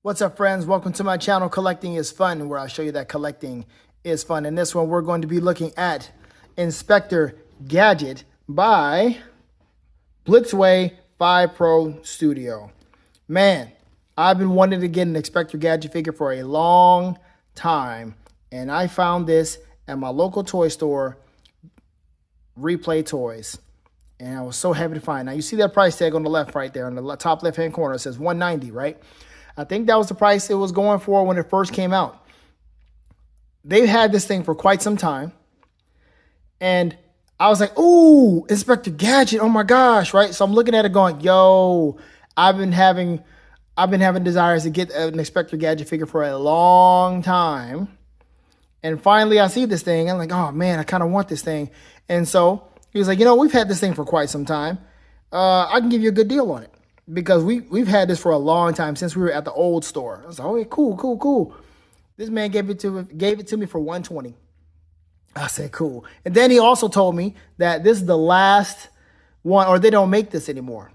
What's up, friends? Welcome to my channel, Collecting is Fun, where I show you that collecting is fun. In this one, we're going to be looking at Inspector Gadget by Blitzway 5 Pro Studio. Man, I've been wanting to get an Inspector Gadget figure for a long time, and I found this at my local toy store, Replay Toys. And I was so happy to find it. Now, you see that price tag on the left right there, on the top left-hand corner. It says $190, right? I think that was the price it was going for when it first came out. They've had this thing for quite some time. And I was like, ooh, Inspector Gadget, oh my gosh, right? So I'm looking at it going, yo, I've been having desires to get an Inspector Gadget figure for a long time. And finally I see this thing. I'm like, oh man, I kind of want this thing. And so he was like, you know, we've had this thing for quite some time. I can give you a good deal on it. Because we've had this for a long time, since we were at the old store. I was like, oh, yeah, cool. This man gave it to me for $120. I said, cool. And then he also told me that this is the last one, or they don't make this anymore.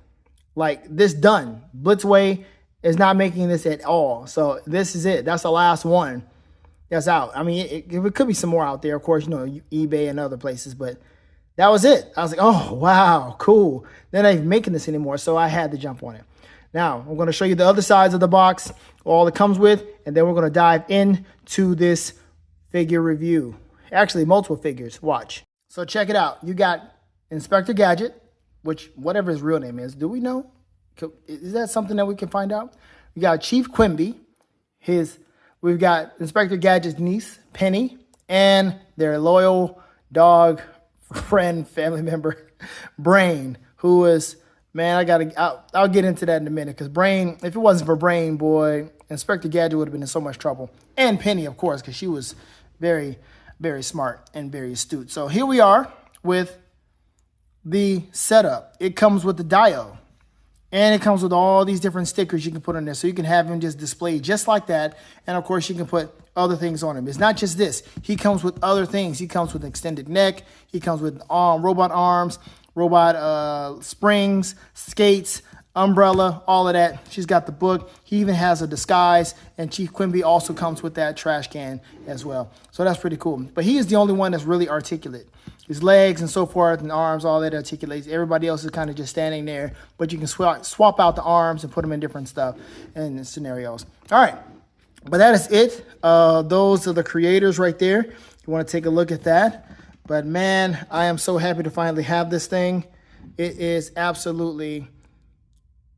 Like, this done. Blitzway is not making this at all. So this is it. That's the last one that's out. I mean, it could be some more out there, of course, you know, eBay and other places, but that was it. I was like, oh, wow, cool. They're not even making this anymore, so I had to jump on it. Now, I'm going to show you the other sides of the box, all it comes with, and then we're going to dive into this figure review. Actually, multiple figures. Watch. So check it out. You got Inspector Gadget, which whatever his real name is. Do we know? Is that something that we can find out? We got Chief Quimby. We've got Inspector Gadget's niece, Penny, and their loyal dog friend, family member, Brain, who is, man, I'll get into that in a minute, because Brain, if it wasn't for Brain, boy, Inspector Gadget would have been in so much trouble. And Penny, of course, because she was very, very smart and very astute. So here we are with the setup. It comes with the dial, and it comes with all these different stickers you can put on there, so you can have him just displayed just like that. And of course, you can put other things on him. It's not just this. He comes with other things. He comes with extended neck. He comes with robot arms, robot springs, skates, umbrella, all of that. She's got the book. He even has a disguise, and Chief Quimby also comes with that trash can as well. So that's pretty cool. But he is the only one that's really articulate. His legs and so forth and arms, all that articulates. Everybody else is kind of just standing there, but you can swap out the arms and put them in different stuff and scenarios. All right. But that is it. Those are the creators right there. You want to take a look at that. But man, I am so happy to finally have this thing. It is absolutely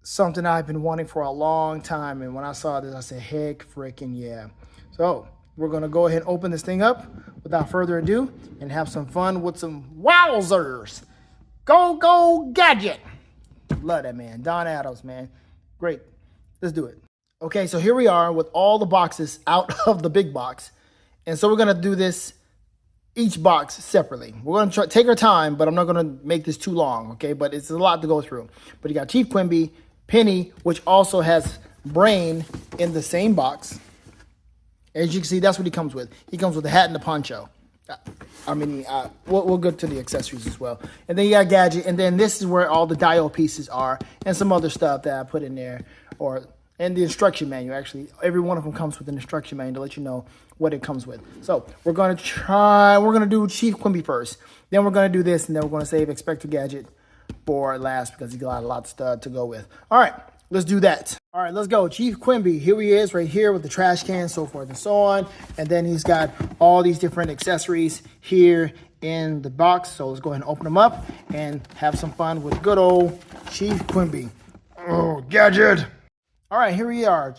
something I've been wanting for a long time. And when I saw this, I said, heck freaking yeah. So we're going to go ahead and open this thing up without further ado and have some fun with some wowzers. Go Gadget. Love that, man. Don Adams, man. Great. Let's do it. Okay, so here we are with all the boxes out of the big box. And so we're going to do this each box separately. We're going to take our time, but I'm not going to make this too long, okay? But it's a lot to go through. But you got Chief Quimby, Penny, which also has Brain in the same box. As you can see, that's what he comes with. He comes with the hat and the poncho. I mean, we'll go to the accessories as well. And then you got Gadget, and then this is where all the dial pieces are and some other stuff that I put in there, and the instruction manual. Actually, every one of them comes with an instruction manual to let you know what it comes with. So we're going to do Chief Quimby first. Then we're going to do this, and then we're going to save Inspector Gadget for last, because he got a lot of stuff to go with. All right, let's do that. All right, let's go. Chief Quimby, here he is right here with the trash can, so forth and so on. And then he's got all these different accessories here in the box. So let's go ahead and open them up and have some fun with good old Chief Quimby. Oh, Gadget. All right, here we are,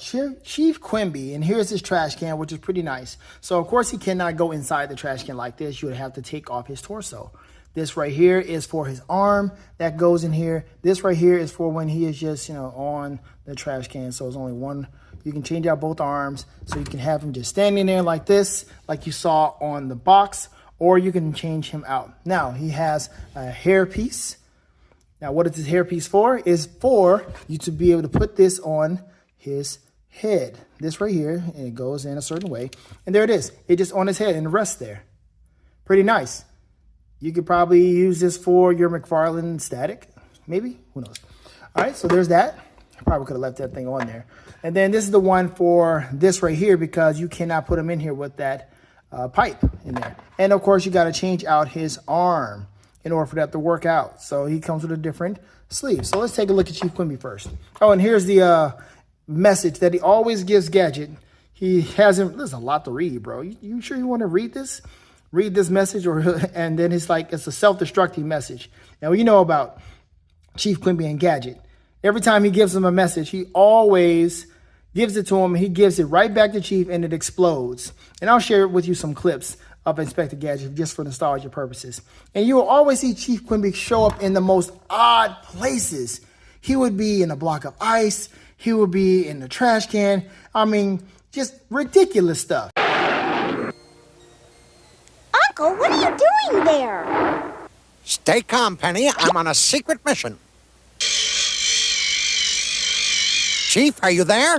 Chief Quimby, and here's his trash can, which is pretty nice. So, of course, he cannot go inside the trash can like this. You would have to take off his torso. This right here is for his arm that goes in here. This right here is for when he is just, you know, on the trash can. So it's only one. You can change out both arms, so you can have him just standing there like this, like you saw on the box, or you can change him out. Now, he has a hairpiece. Now, what is this hairpiece for? Is for you to be able to put this on his head. This right here, and it goes in a certain way. And there it is. It just on his head and rests there. Pretty nice. You could probably use this for your McFarlane static, maybe, who knows. All right, so there's that. I probably could have left that thing on there. And then this is the one for this right here, because you cannot put him in here with that pipe in there. And of course, you got to change out his arm in order for that to work out. So he comes with a different sleeve. So let's take a look at Chief Quimby first. Oh, and here's the message that he always gives Gadget. He hasn't, there's a lot to read, bro. You sure you want to read this? Read this message, and then it's like, it's a self-destructing message. Now, you know about Chief Quimby and Gadget. Every time he gives him a message, he always gives it to him. He gives it right back to Chief, and it explodes. And I'll share with you some clips of Inspector Gadget just for nostalgia purposes. And you will always see Chief Quimby show up in the most odd places. He would be in a block of ice. He would be in the trash can. I mean, just ridiculous stuff. Uncle, what are you doing there? Stay calm, Penny. I'm on a secret mission. Chief, are you there?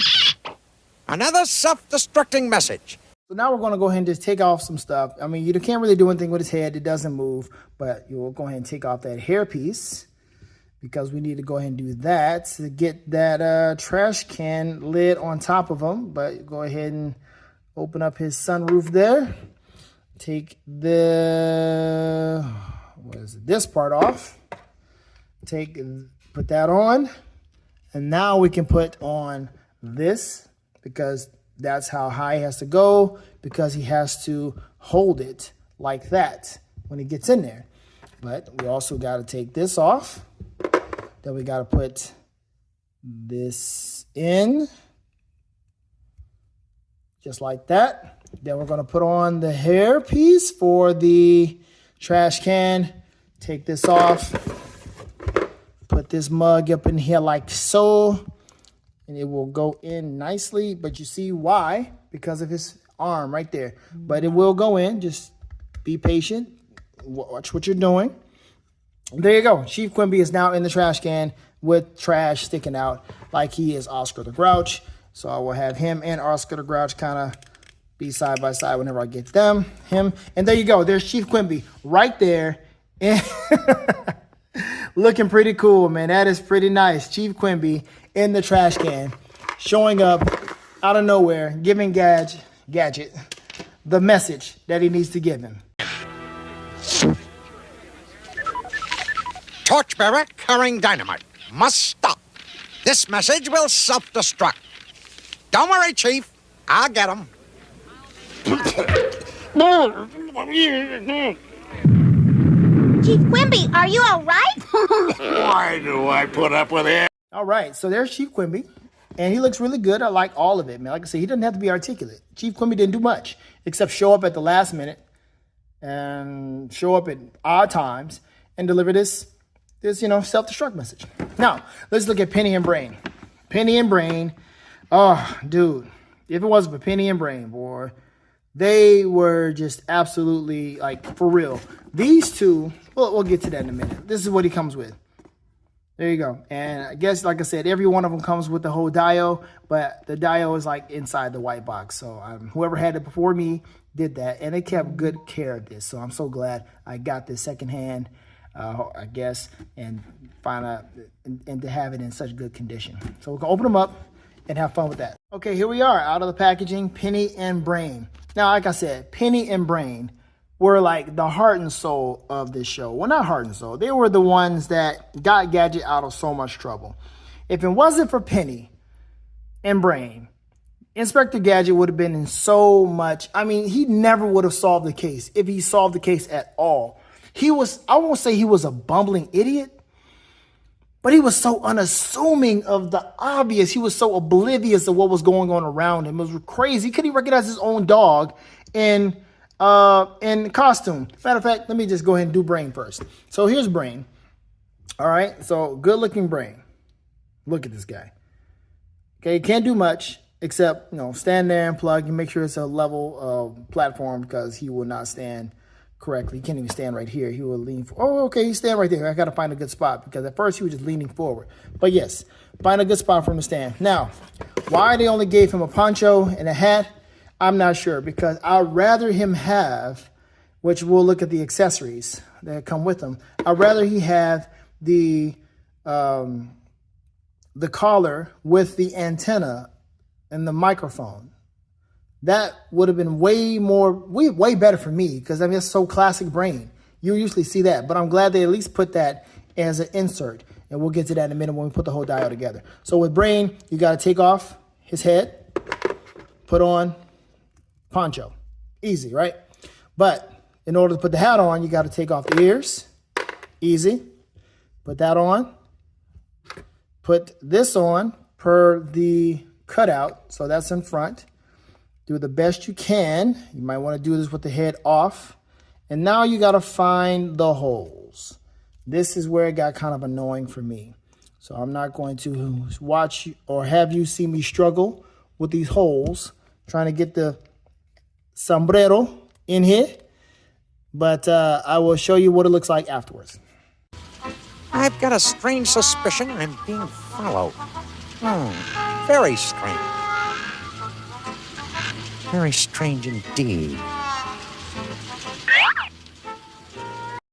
Another self-destructing message. So now we're going to go ahead and just take off some stuff. I mean, you can't really do anything with his head. It doesn't move, but you'll go ahead and take off that hairpiece, because we need to go ahead and do that to get that trash can lid on top of him. But go ahead and open up his sunroof there. Take the, this part off. Put that on. And now we can put on this, because that's how high he has to go, because he has to hold it like that when he gets in there. But we also got to take this off. Then we got to put this in, just like that. Then we're going to put on the hair piece for the trash can. Take this off. Put this mug up in here like so. And it will go in nicely. But you see why? Because of his arm right there. But it will go in. Just be patient. Watch what you're doing. There you go. Chief Quimby is now in the trash can with trash sticking out like he is Oscar the Grouch. So I will have him and Oscar the Grouch kind of be side by side whenever I get him. And there you go. There's Chief Quimby right there. Looking pretty cool, man. That is pretty nice. Chief Quimby in the trash can, showing up out of nowhere, giving Gadget the message that he needs to give him. Torchbearer carrying dynamite. Must stop. This message will self-destruct. Don't worry, Chief. I'll get him. Chief Quimby, are you all right? Why do I put up with it? All right, so there's Chief Quimby, and he looks really good. I like all of it, man. Like I said, he doesn't have to be articulate. Chief Quimby didn't do much except show up at the last minute and show up at odd times and deliver this self-destruct message. Now, let's look at Penny and Brain. Penny and Brain, oh, dude, if it wasn't for Penny and Brain, boy, they were just absolutely, like, for real. These two, we'll get to that in a minute. This is what he comes with. There you go. And I guess, like I said, every one of them comes with the whole dial, but the dial is, like, inside the white box. So whoever had it before me did that, and they kept good care of this. So I'm so glad I got this secondhand, I guess, and and to have it in such good condition. So we're going to open them up and have fun with that. Okay, here we are, out of the packaging, Penny and Brain. Now, like I said, Penny and Brain were like the heart and soul of this show. Well, not heart and soul. They were the ones that got Gadget out of so much trouble. If it wasn't for Penny and Brain, Inspector Gadget would have been in so much. I mean, he never would have solved the case if he solved the case at all. I won't say he was a bumbling idiot, but he was so unassuming of the obvious. He was so oblivious of what was going on around him. It was crazy. He couldn't even recognize his own dog in costume. Matter of fact, let me just go ahead and do Brain first. So here's Brain. All right. So good looking Brain. Look at this guy. Okay. Can't do much except, stand there and plug and make sure it's a level platform, because he will not stand correctly. He can't even stand right here. He will lean. Okay. He's standing right there. I got to find a good spot, because at first he was just leaning forward. But yes, find a good spot for him to stand. Now, why they only gave him a poncho and a hat, I'm not sure, because I'd rather him have, which we'll look at the accessories, that come with them. I'd rather he have the collar with the antenna and the microphone. That would have been way better for me, because I mean, it's so classic Brain. You usually see that, but I'm glad they at least put that as an insert. And we'll get to that in a minute when we put the whole dial together. So with Brain, you got to take off his head, put on poncho. Easy, right? But in order to put the hat on, you got to take off the ears. Easy. Put that on. Put this on per the cutout. So that's in front. Do the best you can. You might want to do this with the head off. And now you got to find the holes. This is where it got kind of annoying for me. So I'm not going to watch or have you see me struggle with these holes, trying to get the sombrero in here. But I will show you what it looks like afterwards. I've got a strange suspicion I'm being followed. Very strange. Very strange indeed.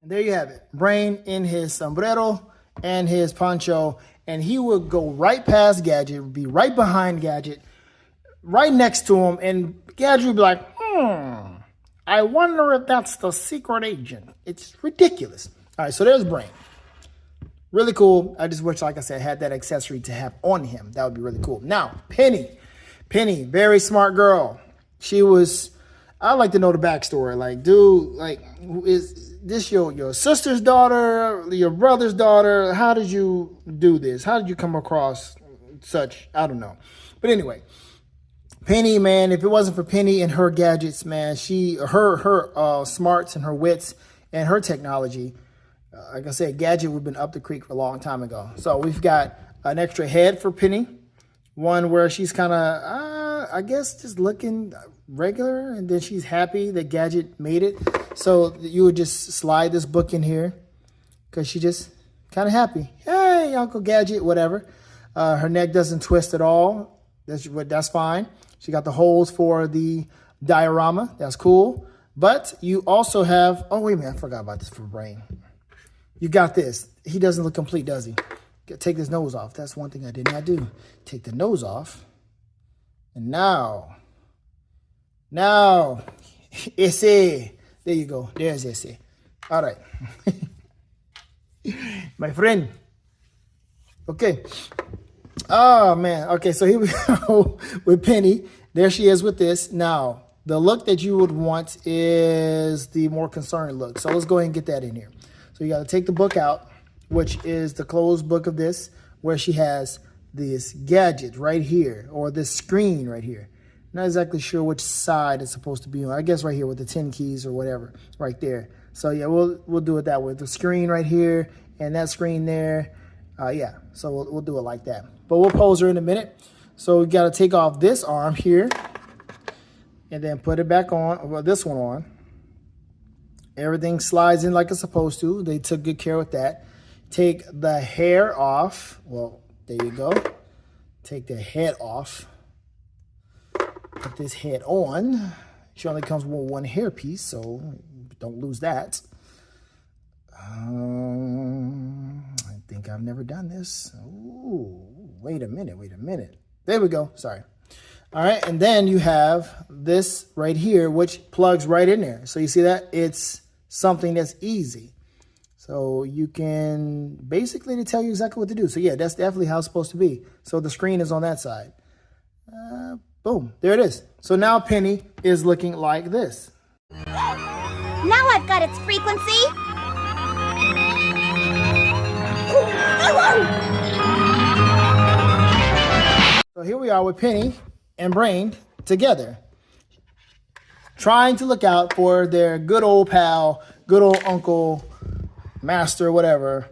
And there you have it. Brain in his sombrero and his poncho. And he would go right past Gadget, be right behind Gadget, right next to him. And Gadget would be like, I wonder if that's the secret agent. It's ridiculous. All right, so there's Brain. Really cool. I just wish, like I said, had that accessory to have on him. That would be really cool. Now, Penny. Penny, very smart girl. She was, I'd like to know the backstory. Like, dude, like, is this your sister's daughter, your brother's daughter? How did you do this? How did you come across such? I don't know. But anyway, Penny, man, if it wasn't for Penny and her gadgets, man, her smarts and her wits and her technology, like I said, Gadget would have been up the creek a long time ago. So we've got an extra head for Penny, one where she's kind of, I guess, just looking regular, and then she's happy that Gadget made it. So you would just slide this book in here because she's just kind of happy. Hey, Uncle Gadget, whatever. Her neck doesn't twist at all. That's fine. She got the holes for the diorama. That's cool. But you also have, oh, wait a minute. I forgot about this for Brain. You got this. He doesn't look complete, does he? Take his nose off. That's one thing I did not do. Take the nose off. And now, ese. There you go. There's ese. All right. My friend. Okay. Oh, man. Okay, so here we go with Penny. There she is with this. Now, the look that you would want is the more concerned look. So let's go ahead and get that in here. So you got to take the book out, which is the closed book of this, where she has this gadget right here, or this screen right here. Not exactly sure which side it's supposed to be on. I guess right here with the 10 keys or whatever, right there. So yeah, we'll do it that way. The screen right here and that screen there. Yeah, so we'll do it like that. But we'll pose her in a minute. So we got to take off this arm here and then put it back on, well, this one on. Everything slides in like it's supposed to. They took good care with that. Take the hair off. Well, there you go. Take the head off. Put this head on. She only comes with one hair piece, so don't lose that. I think I've never done this. Ooh, wait a minute. There we go. Sorry. All right, and then you have this right here, which plugs right in there. So you see that? It's something that's easy. So you can basically tell you exactly what to do. So yeah, that's definitely how it's supposed to be. So the screen is on that side. Boom, there it is. So now Penny is looking like this. Now I've got its frequency. So here we are with Penny and Brain together, trying to look out for their good old pal, good old uncle, master, whatever,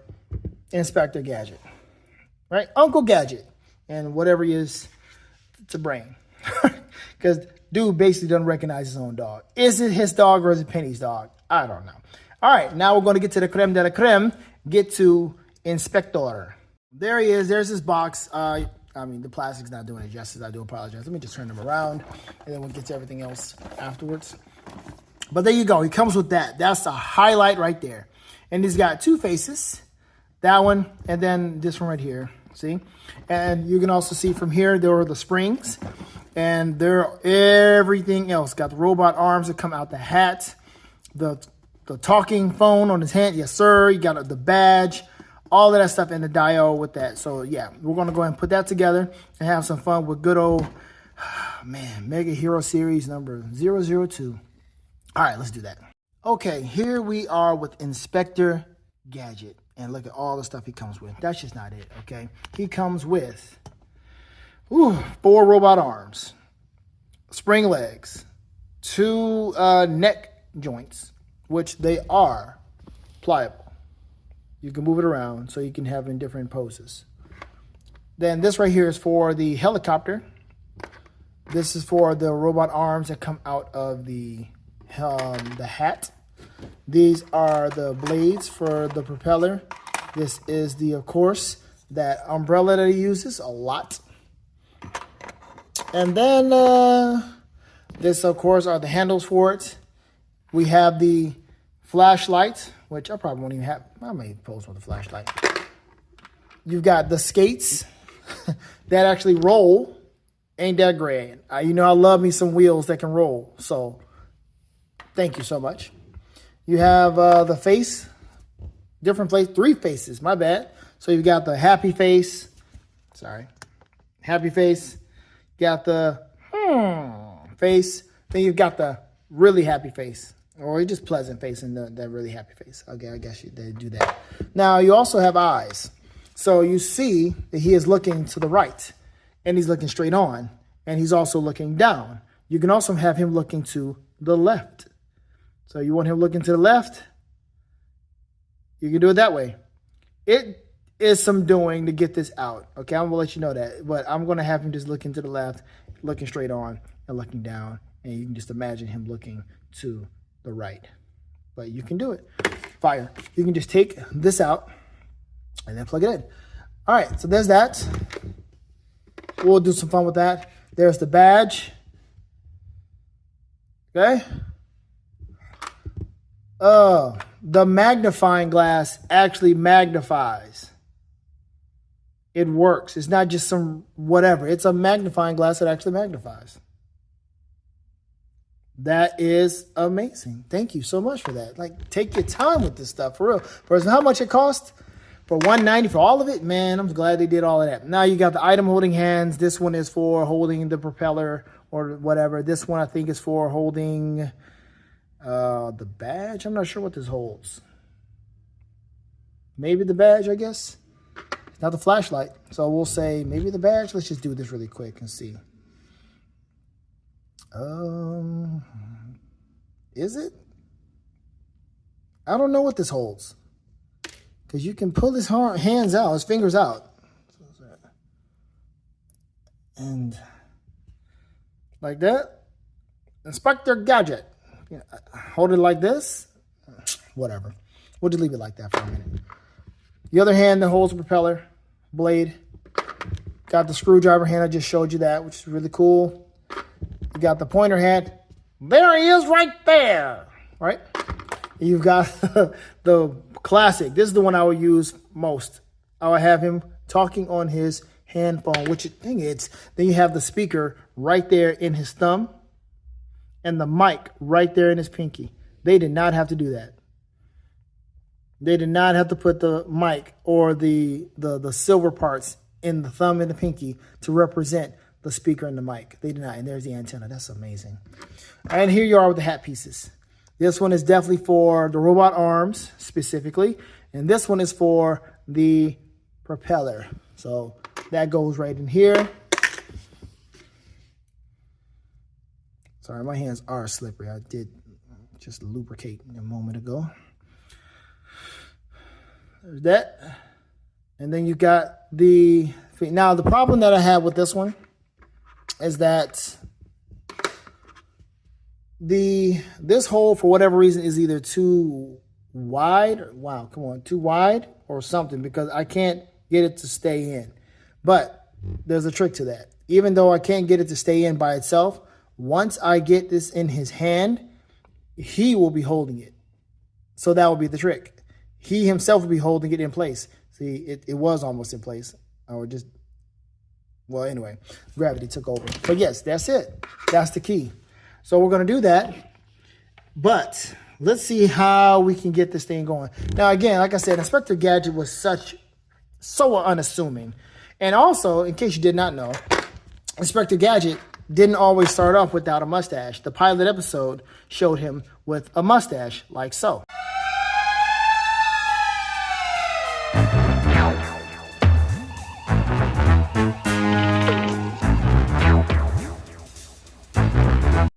Inspector Gadget, right? Uncle Gadget, and whatever he is to Brain, because dude basically doesn't recognize his own dog. Is it his dog or is it Penny's dog? I don't know. All right, now we're going to get to the creme de la creme, get to Inspector. There he is. There's his box. I mean, the plastic's not doing it justice. I do apologize. Let me just turn them around, and then we'll get to everything else afterwards. But there you go. He comes with that. That's the highlight right there. And he's got two faces, that one and then this one right here. See? And you can also see from here, there are the springs and there everything else. Got the robot arms that come out the hat, the talking phone on his hand. Yes, sir. You got the badge, all of that stuff and the diode with that. So yeah, we're going to go ahead and put that together and have some fun with good old, man, Mega Hero Series number 002. All right, let's do that. Okay, here we are with Inspector Gadget. And look at all the stuff he comes with. That's just not it, okay? He comes with 4 robot arms, spring legs, 2 neck joints, which they are pliable. You can move it around so you can have it in different poses. Then this right here is for the helicopter. This is for the robot arms that come out of the hat. These are the blades for the propeller. This is of course, that umbrella that he uses a lot. And then this, of course, are the handles for it. We have the flashlight, which I probably won't even have. I may pose with the flashlight. You've got the skates that actually roll. Ain't that great? You know I love me some wheels that can roll. So thank you so much. You have the face, different face, 3 faces, my bad. So you've got the happy face, happy face. You got the face. Then you've got the really happy face, or just pleasant face and that really happy face. Okay, I guess they do that. Now you also have eyes. So you see that he is looking to the right and he's looking straight on and he's also looking down. You can also have him looking to the left. So you want him looking to the left, you can do it that way. It is some doing to get this out. Okay, I'm going to let you know that. But I'm going to have him just looking to the left, looking straight on, and looking down. And you can just imagine him looking to the right. But you can do it. Fire. You can just take this out and then plug it in. All right, so there's that. We'll do some fun with that. There's the badge. Okay. The magnifying glass actually magnifies. It works. It's not just some whatever. It's a magnifying glass that actually magnifies. That is amazing. Thank you so much for that. Like, take your time with this stuff, for real. For how much it cost? For $190 for all of it? Man, I'm glad they did all of that. Now you got the item holding hands. This one is for holding the propeller or whatever. This one I think is for holding the badge. I'm not sure what this holds. Maybe the badge, I guess. It's not the flashlight. So we'll say maybe the badge. Let's just do this really quick and see. Is it? I don't know what this holds. Because you can pull his hands out, his fingers out. And like that. Inspector Gadget. Yeah, hold it like this. Whatever. We'll just leave it like that for a minute. The other hand that holds the propeller blade. Got the screwdriver hand. I just showed you that, which is really cool. You got the pointer hand. There he is right there. Right? You've got the classic. This is the one I would use most. I would have him talking on his hand phone, which thing it's. Then you have the speaker right there in his thumb and the mic right there in his pinky. They did not have to do that. They did not have to put the mic or the silver parts in the thumb and the pinky to represent the speaker and the mic. They did not. And there's the antenna. That's amazing. And here you are with the hat pieces. This one is definitely for the robot arms specifically. And this one is for the propeller. So that goes right in here. Sorry, my hands are slippery. I did just lubricate a moment ago. There's that. And then you got the feet. Now, the problem that I have with this one is that this hole, for whatever reason, is either too wide. Too wide or something, because I can't get it to stay in. But there's a trick to that. Even though I can't get it to stay in by itself, once I get this in his hand, he will be holding it. So that will be the trick. he himself would be holding it in place. See, it was almost in place. Or just, well, anyway, gravity took over. But yes, that's it. That's the key. So we're going to do that. But let's see how we can get this thing going. Now, again, like I said, Inspector Gadget was so unassuming. And also, in case you did not know, Inspector Gadget didn't always start off without a mustache. The pilot episode showed him with a mustache, like so.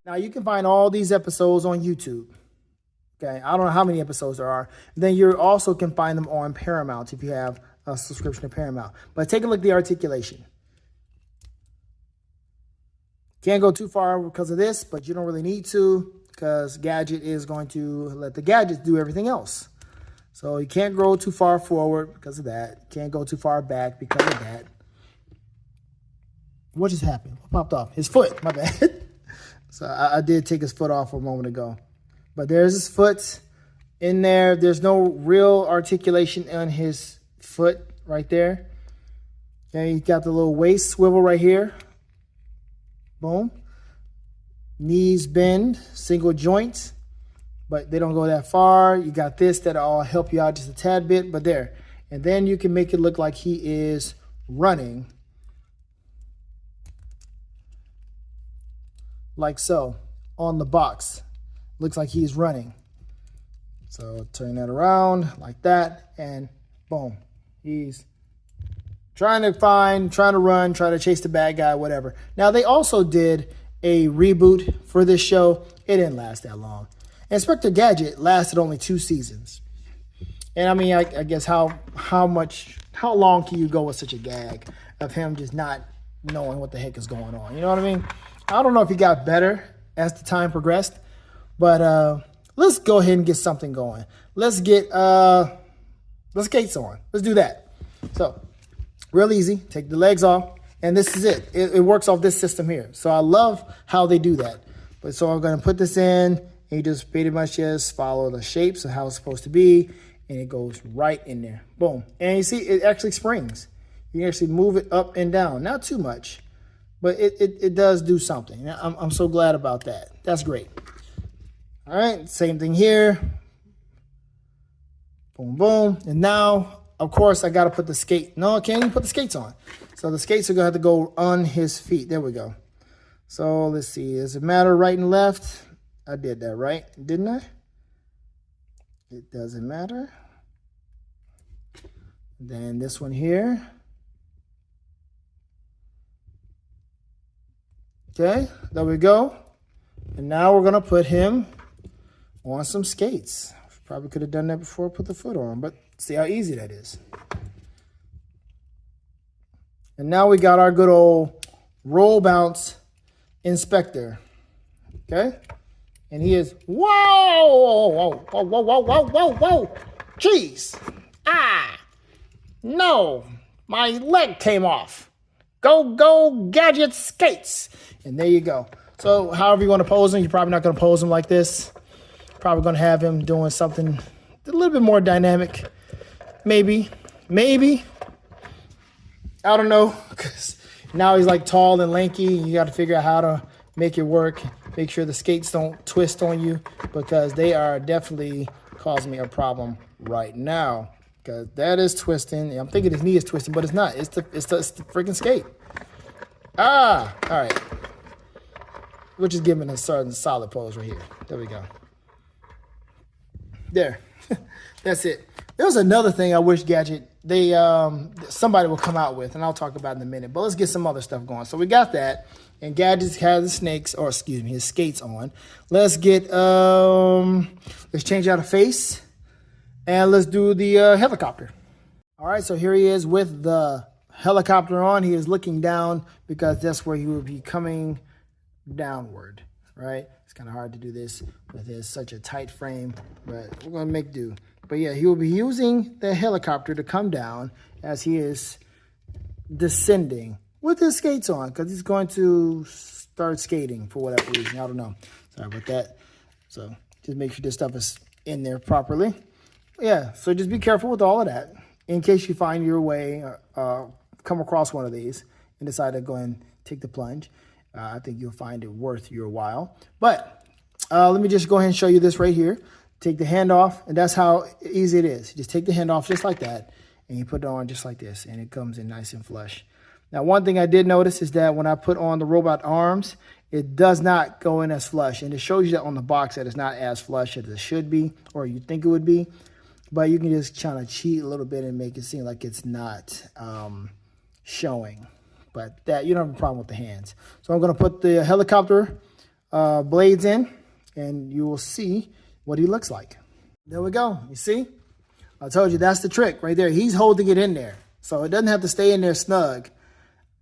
Now, you can find all these episodes on YouTube. Okay, I don't know how many episodes there are. Then you also can find them on Paramount if you have a subscription to Paramount. But take a look at the articulation. Can't go too far because of this, but you don't really need to because Gadget is going to let the gadgets do everything else. So you can't go too far forward because of that. Can't go too far back because of that. What just happened? What popped off? His foot, my bad. So I did take his foot off a moment ago. But there's his foot in there. There's no real articulation on his foot right there. Okay, he's got the little waist swivel right here. Boom. Knees bend, single joints, but they don't go that far. You got this that'll help you out just a tad bit, but there. And then you can make it look like he is running. Like so, on the box. Looks like he's running. So turn that around like that, and boom. He's trying to run, trying to chase the bad guy, whatever. Now, they also did a reboot for this show. It didn't last that long. Inspector Gadget lasted only 2 seasons. And I mean, I guess how long can you go with such a gag of him just not knowing what the heck is going on? You know what I mean? I don't know if he got better as the time progressed, but let's go ahead and get something going. Let's get skates on. Let's do that. So, real easy. Take the legs off, and this is it. It works off this system here. So I love how they do that. But so I'm going to put this in, and you just pretty much just follow the shapes of how it's supposed to be, and it goes right in there. Boom. And you see, it actually springs. You can actually move it up and down. Not too much, but it does do something. I'm so glad about that. That's great. All right, same thing here. Boom, boom. And now, of course, I got to put the skate. No, I can't even put the skates on. So the skates are going to have to go on his feet. There we go. So let's see. Does it matter right and left? I did that right, didn't I? It doesn't matter. Then this one here. Okay, there we go. And now we're going to put him on some skates. Probably could have done that before I put the foot on, but see how easy that is. And now we got our good old roll bounce inspector. Okay? And he is, whoa, whoa, whoa, whoa, whoa, whoa, whoa, whoa. Jeez. Ah. No. My leg came off. Go, Gadget skates. And there you go. So however you want to pose him, you're probably not going to pose him like this. Probably going to have him doing something a little bit more dynamic. Maybe. I don't know. Because now he's like tall and lanky. You got to figure out how to make it work. Make sure the skates don't twist on you, because they are definitely causing me a problem right now. Because that is twisting. I'm thinking his knee is twisting, but it's not. It's the freaking skate. Ah, all right. We're just giving a certain solid pose right here. There we go. There. That's it. There was another thing I wish Gadget, somebody will come out with, and I'll talk about it in a minute. But let's get some other stuff going. So we got that, and Gadget has his skates on. Let's get, let's change out a face, and let's do the helicopter. All right, so here he is with the helicopter on. He is looking down because that's where he will be coming downward, right? It's kind of hard to do this with such a tight frame, but we're going to make do. But yeah, he will be using the helicopter to come down as he is descending with his skates on, because he's going to start skating for whatever reason. I don't know. Sorry about that. So just make sure this stuff is in there properly. Yeah, so just be careful with all of that in case you find your way, come across one of these and decide to go and take the plunge. I think you'll find it worth your while. But let me just go ahead and show you this right here. Take the hand off, and that's how easy it is. Just take the hand off just like that, and you put it on just like this, and it comes in nice and flush. Now, one thing I did notice is that when I put on the robot arms, it does not go in as flush, and it shows you that on the box that it's not as flush as it should be, or you think it would be. But you can just kind of cheat a little bit and make it seem like it's not showing. But that you don't have a problem with the hands. So I'm going to put the helicopter blades in, and you will see what he looks like. There we go. You see? I told you that's the trick right there. He's holding it in there. So it doesn't have to stay in there snug.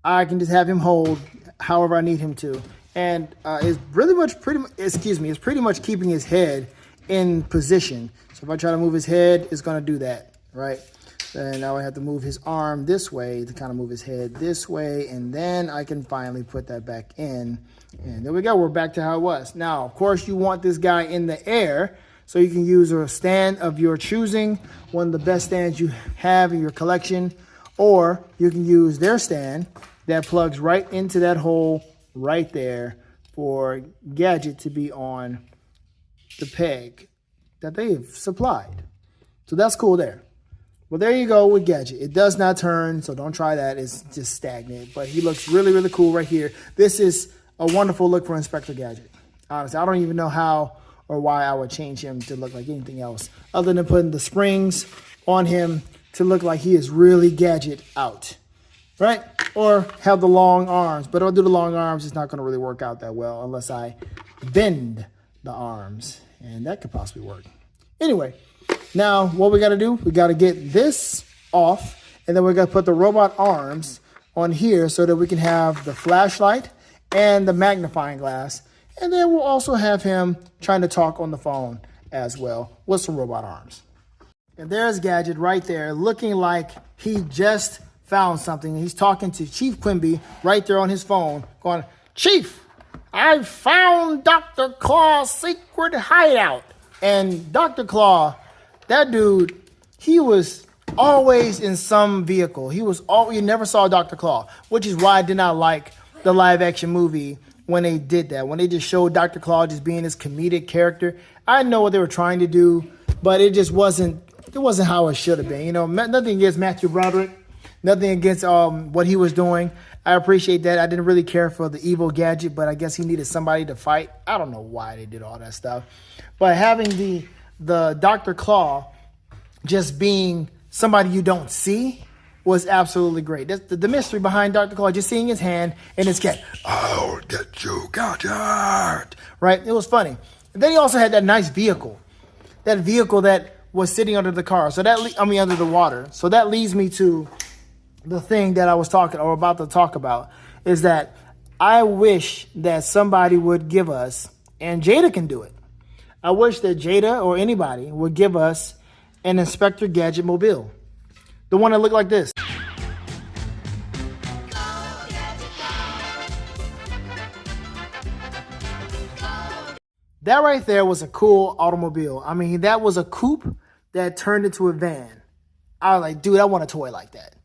I can just have him hold however I need him to. And it's it's pretty much keeping his head in position. So if I try to move his head, it's going to do that, right? And now I have to move his arm this way to kind of move his head this way. And then I can finally put that back in. And there we go. We're back to how it was. Now, of course, you want this guy in the air. So you can use a stand of your choosing, one of the best stands you have in your collection. Or you can use their stand that plugs right into that hole right there for Gadget to be on the peg that they've supplied. So that's cool there. Well, there you go with Gadget. It does not turn, so don't try that. It's just stagnant. But he looks really, really cool right here. This is a wonderful look for Inspector Gadget. Honestly, I don't even know how or why I would change him to look like anything else other than putting the springs on him to look like he is really Gadget out, right? Or have the long arms. But if I do the long arms, it's not going to really work out that well unless I bend the arms. And that could possibly work. Anyway, now what we got to do, we got to get this off. And then we're going to put the robot arms on here so that we can have the flashlight and the magnifying glass. And then we'll also have him trying to talk on the phone as well with some robot arms. And there's Gadget right there looking like he just found something. He's talking to Chief Quimby right there on his phone going, "Chief, I found Dr. Claw's secret hideout." And Dr. Claw, that dude, he was always in some vehicle. You never saw Dr. Claw, which is why I did not like the live action movie when they did that. When they just showed Dr. Claw just being this comedic character. I know what they were trying to do, but it just wasn't how it should have been. You know, nothing against Matthew Broderick, nothing against what he was doing. I appreciate that. I didn't really care for the evil Gadget, but I guess he needed somebody to fight. I don't know why they did all that stuff. But having the Dr. Claw just being somebody you don't see was absolutely great. That's the mystery behind Dr. Claw, just seeing his hand and his cat. "I'll get you, Gadget." Right? It was funny. And then he also had that nice vehicle. That vehicle that was sitting under the car. Under the water. So that leads me to the thing that I was about to talk about, is that I wish that somebody would give us, and Jada can do it. I wish that Jada or anybody would give us an Inspector Gadget mobile. The one that looked like this. That right there was a cool automobile. I mean, that was a coupe that turned into a van. I was like, dude, I want a toy like that.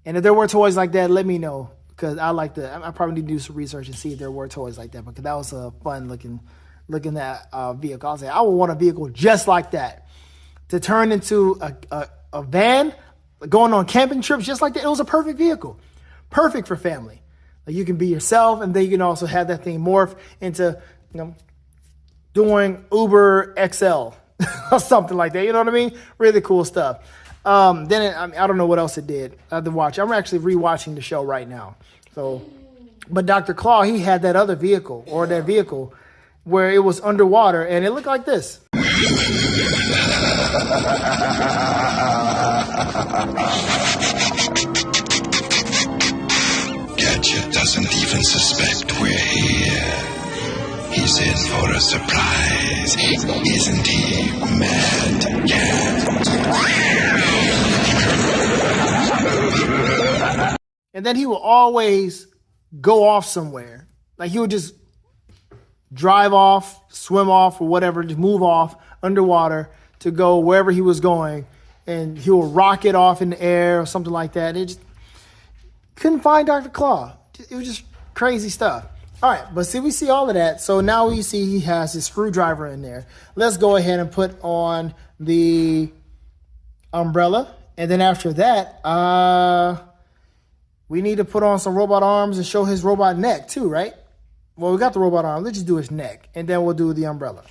And if there were toys like that, let me know. Because I probably need to do some research and see if there were toys like that. Because that was a fun looking vehicle. I was like, I would want a vehicle just like that. To turn into a van, going on camping trips just like that. It was a perfect vehicle. Perfect for family. Like, you can be yourself, and then you can also have that thing morph into, doing Uber XL or something like that. You know what I mean? Really cool stuff. I don't know what else it did. I have to watch. I'm actually rewatching the show right now. But Dr. Claw, he had that other vehicle, or that vehicle where it was underwater, and it looked like this. Gadget doesn't even suspect we're here. He's in for a surprise, isn't he, Mad Cat? And then he will always go off somewhere. Like, he would just drive off, swim off, or whatever, just move off underwater to go wherever he was going, and he will rocket off in the air or something like that. It just couldn't find Dr. Claw. It was just crazy stuff. All right, but see, we see all of that. So now we see he has his screwdriver in there. Let's go ahead and put on the umbrella. And then after that, we need to put on some robot arms and show his robot neck too, right? Well, we got the robot arm. Let's just do his neck, and then we'll do the umbrella.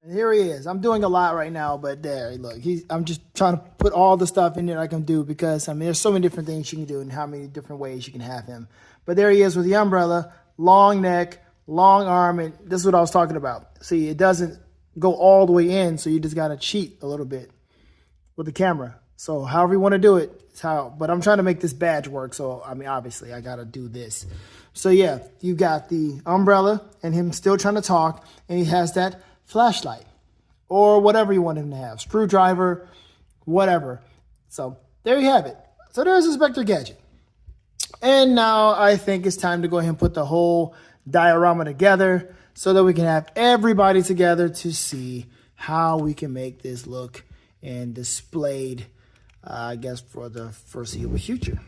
And here he is. I'm doing a lot right now, but there, look. I'm just trying to put all the stuff in there I can do because, I mean, there's so many different things you can do and how many different ways you can have him. But there he is with the umbrella, long neck, long arm, and this is what I was talking about. See, it doesn't go all the way in, so you just got to cheat a little bit with the camera. So however you want to do it, it's how. But I'm trying to make this badge work, so, I mean, obviously, I got to do this. So, yeah, you got the umbrella and him still trying to talk, and he has that flashlight or whatever you want him to have, screwdriver, whatever. So there you have it. So there's Inspector Gadget. And now I think it's time to go ahead and put the whole diorama together so that we can have everybody together to see how we can make this look and displayed, I guess, for the foreseeable future.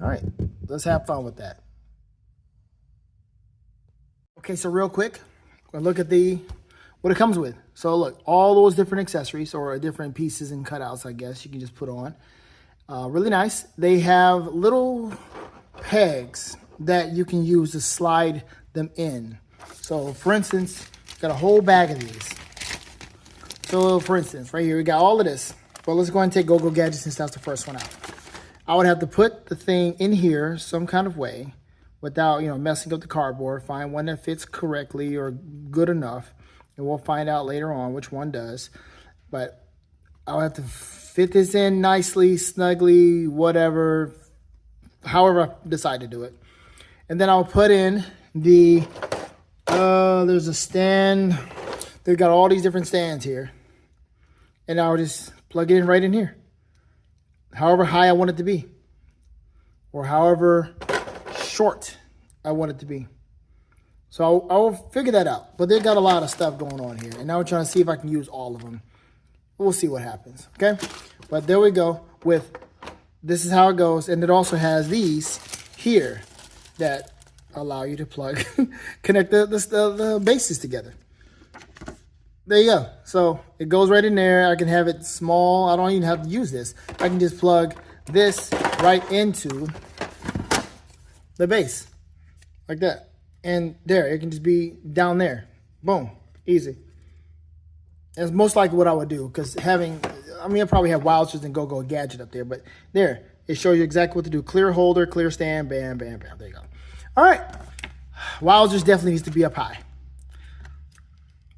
All right, let's have fun with that. Okay, so real quick, we'll look at what it comes with. So look, all those different accessories or different pieces and cutouts, I guess, you can just put on. Really nice. They have little pegs that you can use to slide them in. So for instance, got a whole bag of these. So for instance, right here, we got all of this. Well, let's go ahead and take Go-Go Gadget since that's the first one out. I would have to put the thing in here some kind of way without, messing up the cardboard. Find one that fits correctly or good enough. And we'll find out later on which one does. But I'll have to fit this in nicely, snugly, whatever, however I decide to do it. And then I'll put in there's a stand. They've got all these different stands here. And I'll just plug it in right in here. However high I want it to be. Or however short I want it to be. So I'll figure that out. But they've got a lot of stuff going on here. And now we're trying to see if I can use all of them. We'll see what happens. Okay? But there we go. This is how it goes. And it also has these here that allow you to connect the bases together. There you go. So it goes right in there. I can have it small. I don't even have to use this. I can just plug this right into the base. Like that. And there, it can just be down there. Boom. Easy. That's most likely what I would do. Because I probably have Wowzers and Go-Go Gadget up there. But there, it shows you exactly what to do. Clear holder, clear stand, bam, bam, bam. There you go. All right. Wowzers definitely needs to be up high.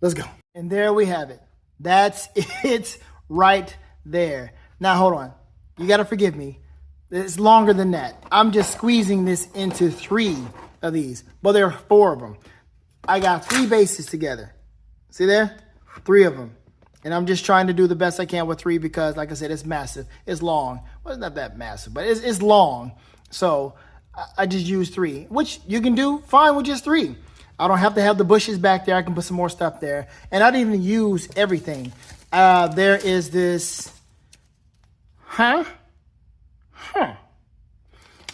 Let's go. And there we have it. That's it right there. Now, hold on. You got to forgive me. It's longer than that. I'm just squeezing this into 3 of these. But there are 4 of them. I got 3 bases together. See there? 3 of them. And I'm just trying to do the best I can with 3 because, like I said, it's massive. It's long. Well, it's not that massive, but it's long. So I just use 3, which you can do fine with just 3. I don't have to have the bushes back there. I can put some more stuff there. And I didn't even use everything. There is this...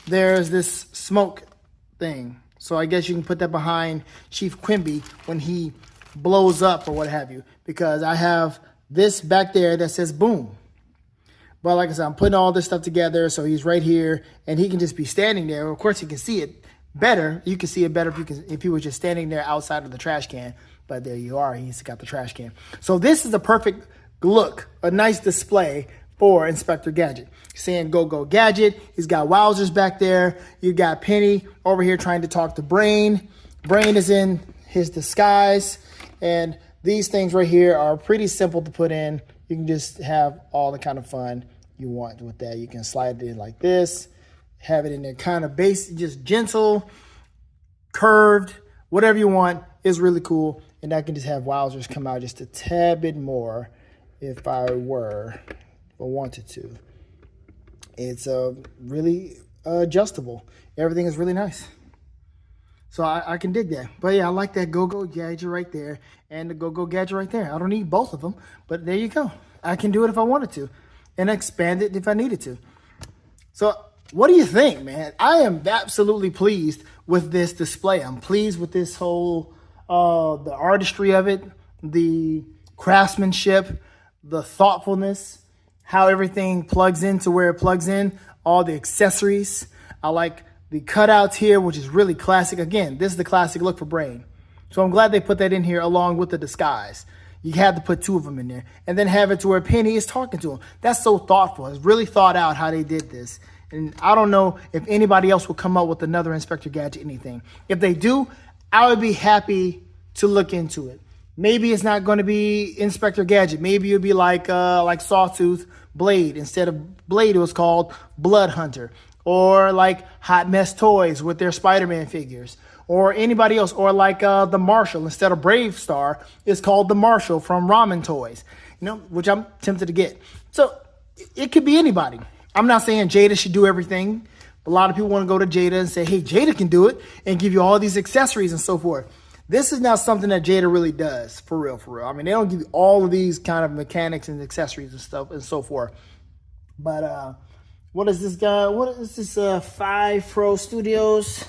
There's this smoke thing. So I guess you can put that behind Chief Quimby when he blows up or what have you. Because I have this back there that says boom. But like I said, I'm putting all this stuff together. So he's right here. And he can just be standing there. Of course, you can see it better. You can see it better if he was just standing there outside of the trash can. But there you are. He's got the trash can. So this is a perfect look. A nice display for Inspector Gadget. Saying Go-Go Gadget. He's got Wowzers back there. You got Penny over here trying to talk to Brain. Brain is in his disguise. And these things right here are pretty simple to put in. You can just have all the kind of fun you want with that. You can slide it in like this. Have it in there kind of basic, just gentle, curved, whatever you want is really cool. And I can just have Wowzers come out just a tad bit more if I wanted to. It's really adjustable. Everything is really nice. So I can dig that. But yeah, I like that Go-Go Gadget right there and the Go-Go Gadget right there. I don't need both of them, but there you go. I can do it if I wanted to and expand it if I needed to. So what do you think, man? I am absolutely pleased with this display. I'm pleased with this whole, the artistry of it, the craftsmanship, the thoughtfulness, how everything plugs into where it plugs in, all the accessories. I like the cutouts here, which is really classic. Again, this is the classic look for Brain. So I'm glad they put that in here along with the disguise. You had to put 2 of them in there and then have it to where Penny is talking to him. That's so thoughtful. It's really thought out how they did this. And I don't know if anybody else will come up with another Inspector Gadget anything. If they do, I would be happy to look into it. Maybe it's not going to be Inspector Gadget. Maybe it'll be like Sawtooth Blade. Instead of Blade, it was called Blood Hunter. Or like Hot Mess Toys with their Spider-Man figures. Or anybody else. Or like the Marshall. Instead of Brave Star, it's called the Marshall from Ramen Toys. You know, which I'm tempted to get. So it could be anybody. I'm not saying Jada should do everything. A lot of people want to go to Jada and say, hey, Jada can do it and give you all these accessories and so forth. This is not something that Jada really does, for real, for real. I mean, they don't give you all of these kind of mechanics and accessories and stuff and so forth. But what is this guy? What is this, 5 Pro Studios?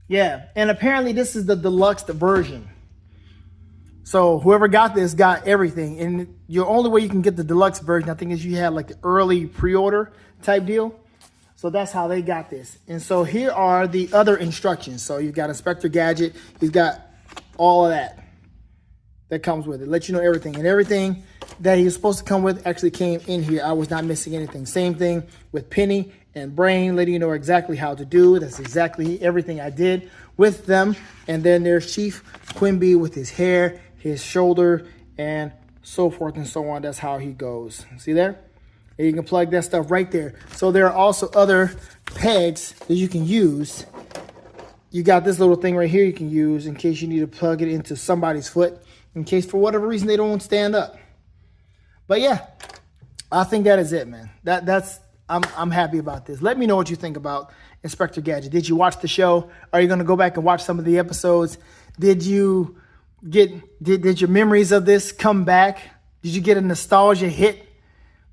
Yeah, and apparently this is the deluxe version. So whoever got this got everything. And your only way you can get the deluxe version, I think, is you have like the early pre-order type deal. So that's how they got this. And so here are the other instructions. So you've got Inspector Gadget. He's got all of that comes with it. Let you know everything. And everything that he was supposed to come with actually came in here. I was not missing anything. Same thing with Penny and Brain, letting you know exactly how to do it. That's exactly everything I did with them. And then there's Chief Quimby with his hair, his shoulder, and so forth and so on. That's how he goes. See there? And you can plug that stuff right there. So there are also other pegs that you can use. You got this little thing right here you can use in case you need to plug it into somebody's foot, in case for whatever reason they don't stand up. But yeah, I think that is it, man. I'm happy about this. Let me know what you think about Inspector Gadget. Did you watch the show? Are you going to go back and watch some of the episodes? Did your memories of this come back? Did you get a nostalgia hit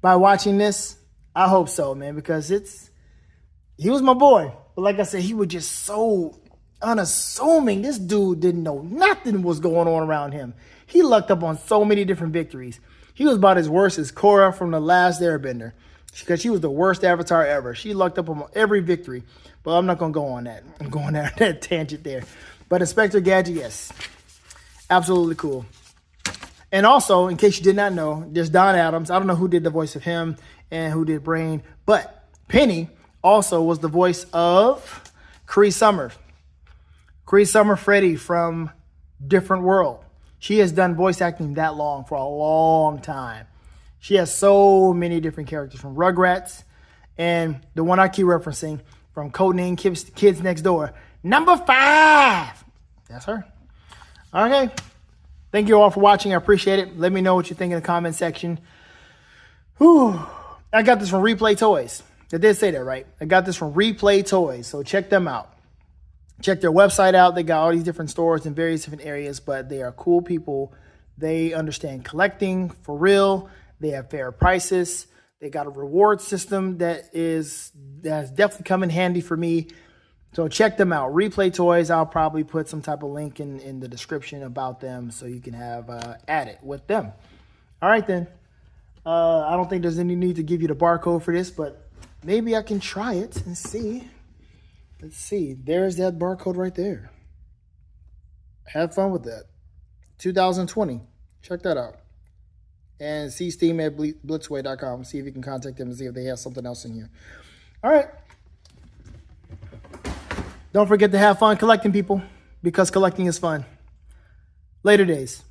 by watching this? I hope so, man, because he was my boy. But like I said, he was just so unassuming. This dude didn't know nothing was going on around him. He lucked up on so many different victories. He was about as worse as Korra from The Last Airbender, because she was the worst avatar ever. She lucked up on every victory. But I'm not going to go on that. I'm going down that tangent there. But Inspector Gadget, yes. Absolutely cool. And also, in case you did not know, there's Don Adams. I don't know who did the voice of him and who did Brain. But Penny also was the voice of Cree Summer. Cree Summer Freddy from Different World. She has done voice acting that long, for a long time. She has so many different characters from Rugrats. And the one I keep referencing from Codename Kids Next Door. Number 5. That's her. Okay. Thank you all for watching. I appreciate it. Let me know what you think in the comment section. Whew. I got this from Replay Toys. I did say that, right? I got this from Replay Toys. So check them out. Check their website out. They got all these different stores in various different areas, but they are cool people. They understand collecting for real. They have fair prices. They got a reward system that's definitely come in handy for me. So check them out. Replay Toys. I'll probably put some type of link in the description about them so you can have at it with them. All right, then. I don't think there's any need to give you the barcode for this, but maybe I can try it and see. Let's see. There's that barcode right there. Have fun with that. 2020. Check that out. And see Steam at blitzway.com. See if you can contact them and see if they have something else in here. All right. Don't forget to have fun collecting, people, because collecting is fun. Later days.